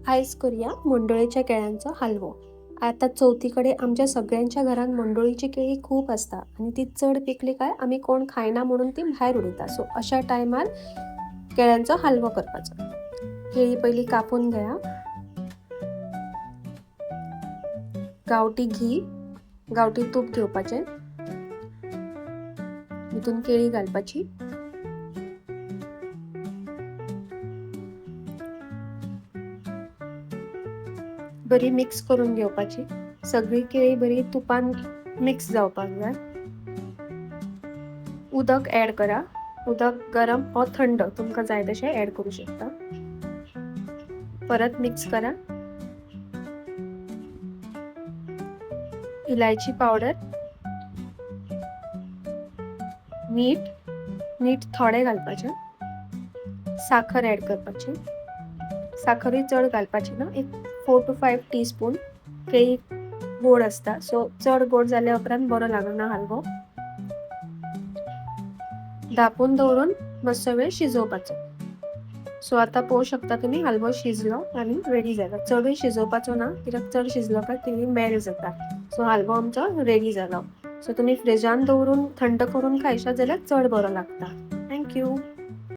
आयज करूया मंडोळीच्या केळ्यांचो हलवो। आता चवथीकडे आमच्या सगळ्यांच्या घरात मंडोळीची केळी खूप असता आणि ती चढ पिकली काय आम्ही कोण खायना म्हणून ती भायर उडयता। सो अशा टायमार केळ्यांचो हलवो करपाचो। केळी पहिली कापून घेया, गावठी घी, गावठी तूप घेवपाचे, हितून केळी घालपाची, बरी मिक्स करून घेवपाची। सगळी केळी बरी तुपान मिक्स जावपाक जाय। उदक ऍड करा, उदक गरम वा थंड तुमकां जाय तशें ऍड करू शकता। परत मिक्स करा। इलायची पावडर, मीठ थोडे घालपाचे, साखर ऍड करपाची। साखरूय चड घालपाची ना, एक 4 to 5 टीस्पून। केळी गोड असता सो चड गोड जाल्या उपरांत बरो लागना हलवो। धापून दवरून मातसो वेळ शिजोवपाचो। सो आता पळोवं शकता तुम्ही हलवो शिजलो आणि रेडी जाला। चडूय शिजोवपाचो ना, कित्याक चड शिजलो काय केळी मेल्ट जाता। सो हलवो आमचो रेडी जालो। सो तुम्ही फ्रिजान दवरून थंड करून खायशात जाल्यार चड बरो लागता। Thank you.